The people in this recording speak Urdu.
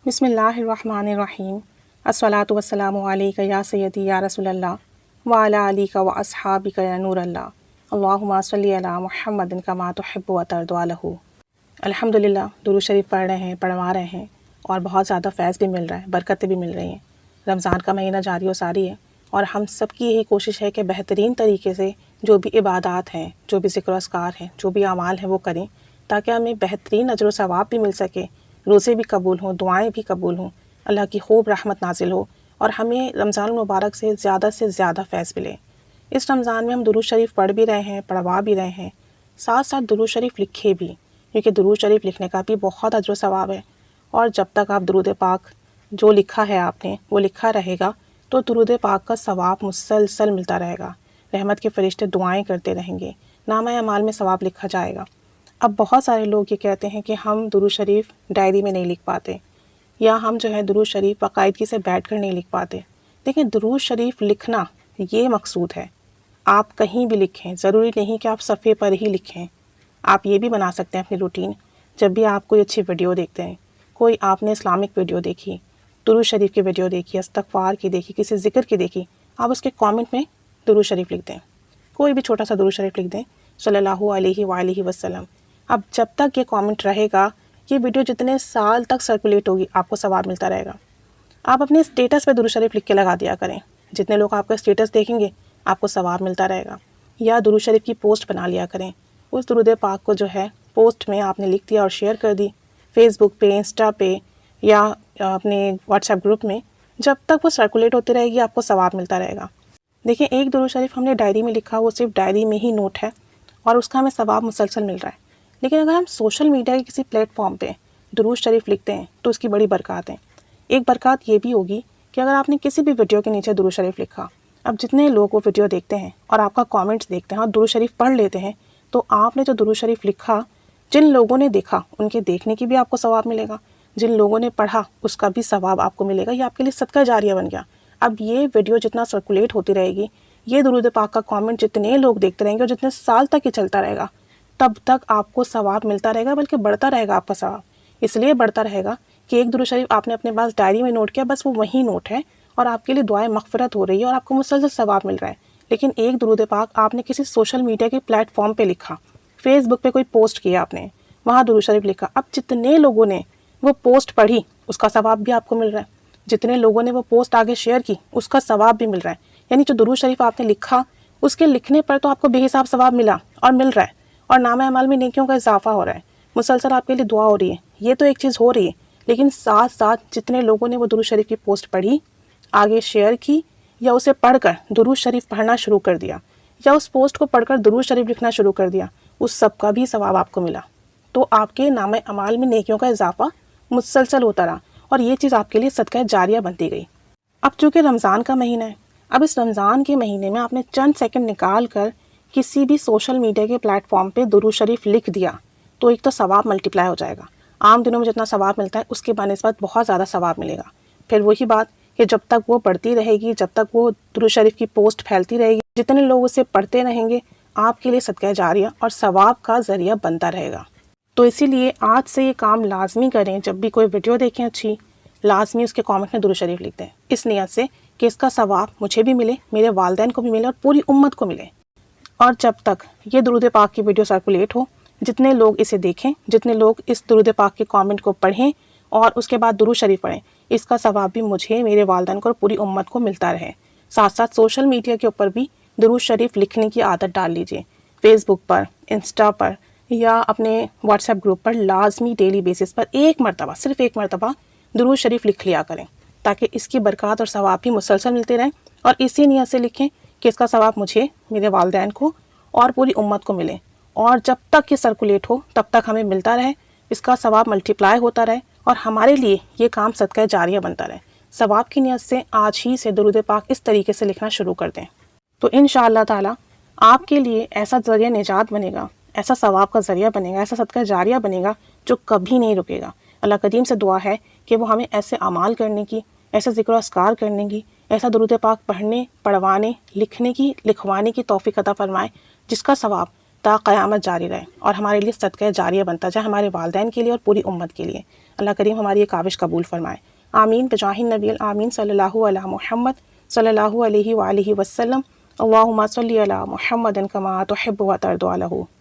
بسم اللہ الرحمن الرحیم الصلاۃ والسلام علیک یا سیدی یا رسول اللہ وعلی آلک و اصحابک یا نور اللہ اللہم صلی علی محمد کما تحب و ترضی عنہ۔ الحمدللہ درود شریف پڑھ رہے ہیں، پڑھوا رہے ہیں اور بہت زیادہ فیض بھی مل رہا ہے، برکتیں بھی مل رہی ہیں۔ رمضان کا مہینہ جاری و ساری ہے اور ہم سب کی یہی کوشش ہے کہ بہترین طریقے سے جو بھی عبادات ہیں، جو بھی ذکر و اذکار ہیں، جو بھی اعمال ہیں وہ کریں تاکہ ہمیں بہترین اجر و ثواب بھی مل سکے، روزے بھی قبول ہوں، دعائیں بھی قبول ہوں، اللہ کی خوب رحمت نازل ہو اور ہمیں رمضان المبارک سے زیادہ فیض ملے۔ اس رمضان میں ہم درود شریف پڑھ بھی رہے ہیں، پڑھوا بھی رہے ہیں، ساتھ ساتھ درود شریف لکھے بھی، کیونکہ درود شریف لکھنے کا بھی بہت اجر و ثواب ہے۔ اور جب تک آپ درود پاک جو لکھا ہے آپ نے وہ لکھا رہے گا تو درود پاک کا ثواب مسلسل ملتا رہے گا، رحمت کے فرشتے دعائیں کرتے رہیں گے، نامہ اعمال میں ثواب لکھا جائے گا۔ اب بہت سارے لوگ یہ کہتے ہیں کہ ہم درود شریف ڈائری میں نہیں لکھ پاتے، یا ہم جو ہے درود شریف باقاعدگی سے بیٹھ کر نہیں لکھ پاتے۔ دیکھیں، درود شریف لکھنا یہ مقصود ہے، آپ کہیں بھی لکھیں، ضروری نہیں کہ آپ صفحے پر ہی لکھیں، آپ یہ بھی بنا سکتے ہیں اپنی روٹین۔ جب بھی آپ کوئی اچھی ویڈیو دیکھتے ہیں، کوئی آپ نے اسلامک ویڈیو دیکھی، درود شریف کی ویڈیو دیکھی، استغفار کی دیکھی، کسی ذکر کی دیکھی، آپ اس کے کامنٹ میں درود شریف لکھ دیں، کوئی بھی چھوٹا سا درود شریف لکھ دیں صلی اللہ علیہ وآلہ وسلم۔ اب جب تک یہ کامنٹ رہے گا، یہ ویڈیو جتنے سال تک سرکولیٹ ہوگی آپ کو ثواب ملتا رہے گا۔ آپ اپنے اسٹیٹس پہ درود شریف لکھ کے لگا دیا کریں، جتنے لوگ آپ کا اسٹیٹس دیکھیں گے آپ کو ثواب ملتا رہے گا۔ یا درود شریف کی پوسٹ بنا لیا کریں، اس درود پاک کو جو ہے پوسٹ میں آپ نے لکھ دیا اور شیئر کر دی، فیس بک پہ، انسٹا پہ، یا اپنے واٹس ایپ گروپ میں، جب تک وہ سرکولیٹ ہوتی رہے گی آپ کو ثواب ملتا رہے گا۔ دیکھیں، ایک درود شریف ہم نے ڈائری میں لکھا، وہ صرف ڈائری میں ہی نوٹ ہے اور اس کا ہمیں ثواب مسلسل مل رہا ہے۔ لیکن اگر ہم سوشل میڈیا کے کسی پلیٹ فارم پہ درود شریف لکھتے ہیں تو اس کی بڑی برکات ہیں۔ ایک برکات یہ بھی ہوگی کہ اگر آپ نے کسی بھی ویڈیو کے نیچے درود شریف لکھا، اب جتنے لوگ وہ ویڈیو دیکھتے ہیں اور آپ کا کامنٹس دیکھتے ہیں اور درود شریف پڑھ لیتے ہیں، تو آپ نے جو درود شریف لکھا، جن لوگوں نے دیکھا ان کے دیکھنے کی بھی آپ کو ثواب ملے گا، جن لوگوں نے پڑھا اس کا بھی ثواب آپ کو ملے گا، یہ آپ کے لیے صدقہ جاریہ بن گیا۔ اب یہ ویڈیو جتنا سرکولیٹ ہوتی رہے گی، یہ درود پاک کا کامنٹ جتنے لوگ دیکھتے رہیں گے اور جتنے سال تک یہ چلتا رہے گا، تب تک آپ کو ثواب ملتا رہے گا، بلکہ بڑھتا رہے گا آپ کا ثواب۔ اس لیے بڑھتا رہے گا کہ ایک درود شریف آپ نے اپنے پاس ڈائری میں نوٹ کیا، بس وہ وہی نوٹ ہے اور آپ کے لیے دعائیں مغفرت ہو رہی ہے اور آپ کو مسلسل ثواب مل رہا ہے۔ لیکن ایک درود پاک آپ نے کسی سوشل میڈیا کے پلیٹ فارم پہ لکھا، فیس بک پہ کوئی پوسٹ کیا آپ نے، وہاں درود شریف لکھا، اب جتنے لوگوں نے وہ پوسٹ پڑھی اس کا ثواب بھی آپ کو مل رہا ہے، جتنے لوگوں نے وہ پوسٹ آگے شیئر کی اس کا ثواب بھی مل رہا ہے۔ یعنی جو درود شریف آپ نے لکھا، اس کے لکھنے پر تو آپ کو بے حساب ثواب ملا اور مل رہا ہے، اور نامہ اعمال میں نیکیوں کا اضافہ ہو رہا ہے، مسلسل آپ کے لیے دعا ہو رہی ہے۔ یہ تو ایک چیز ہو رہی ہے، لیکن ساتھ ساتھ جتنے لوگوں نے وہ درود شریف کی پوسٹ پڑھی، آگے شیئر کی، یا اسے پڑھ کر درود شریف پڑھنا شروع کر دیا، یا اس پوسٹ کو پڑھ کر درود شریف لکھنا شروع کر دیا، اس سب کا بھی ثواب آپ کو ملا۔ تو آپ کے نامہ اعمال میں نیکیوں کا اضافہ مسلسل ہوتا رہا اور یہ چیز آپ کے لیے صدقہ جاریہ بنتی گئی۔ اب چونکہ رمضان کا مہینہ ہے، اب اس رمضان کے مہینے میں آپ نے چند سیکنڈ نکال کر کسی بھی سوشل میڈیا کے پلیٹ فارم پہ درود شریف لکھ دیا تو ایک تو ثواب ملٹیپلائی ہو جائے گا، عام دنوں میں جتنا ثواب ملتا ہے اس کے بنسبت بہت زیادہ ثواب ملے گا۔ پھر وہی بات کہ جب تک وہ بڑھتی رہے گی، جب تک وہ درود شریف کی پوسٹ پھیلتی رہے گی، جتنے لوگ اسے پڑھتے رہیں گے آپ کے لیے صدقہ جاریہ اور ثواب کا ذریعہ بنتا رہے گا۔ تو اسی لیے آج سے یہ کام لازمی کریں، جب بھی کوئی ویڈیو دیکھیں اچھی، لازمی اس کے کامنٹ میں درود شریف لکھ دیں، اس نیت سے کہ اس کا ثواب مجھے بھی ملے، میرے والدین کو بھی ملے اور پوری امت کو ملے۔ اور جب تک یہ درود پاک کی ویڈیو سرکولیٹ ہو، جتنے لوگ اسے دیکھیں، جتنے لوگ اس درود پاک کے کامنٹ کو پڑھیں اور اس کے بعد درود شریف پڑھیں، اس کا ثواب بھی مجھے، میرے والدین کو اور پوری امت کو ملتا رہے۔ ساتھ ساتھ سوشل میڈیا کے اوپر بھی درود شریف لکھنے کی عادت ڈال لیجئے، فیس بک پر، انسٹا پر، یا اپنے واٹس ایپ گروپ پر لازمی ڈیلی بیسس پر ایک مرتبہ، صرف ایک مرتبہ درود شریف لکھ لیا کریں، تاکہ اس کی برکات اور ثواب بھی مسلسل ملتے رہیں، اور اسی نیت سے لکھیں کہ اس کا ثواب مجھے، میرے والدین کو اور پوری امت کو ملے، اور جب تک یہ سرکولیٹ ہو تب تک ہمیں ملتا رہے، اس کا ثواب ملٹیپلائی ہوتا رہے اور ہمارے لیے یہ کام صدقہ جاریہ بنتا رہے۔ ثواب کی نیت سے آج ہی سے درود پاک اس طریقے سے لکھنا شروع کر دیں، تو انشاءاللہ تعالی آپ کے لیے ایسا ذریعہ نجات بنے گا، ایسا ثواب کا ذریعہ بنے گا، ایسا صدقہ جاریہ بنے گا جو کبھی نہیں رکے گا۔ اللہ قدیم سے دعا ہے کہ وہ ہمیں ایسے اعمال کرنے کی، ایسے ذکر و اذکار کرنے کی، ایسا درود پاک پڑھنے، پڑھوانے، لکھنے کی، لکھوانے کی توفیق عطا فرمائے جس کا ثواب تا قیامت جاری رہے اور ہمارے لیے صدقہ جاریہ بنتا جائے، ہمارے والدین کے لیے اور پوری امت کے لیے۔ اللہ کریم ہماری یہ کاوش قبول فرمائے، آمین بجاہ النبی الآمین صلی اللہ علیہ محمد صلی اللہ علیہ وآلہ وسلم۔ اللہم صلی علی محمد کما تحب و ترضی عنہ۔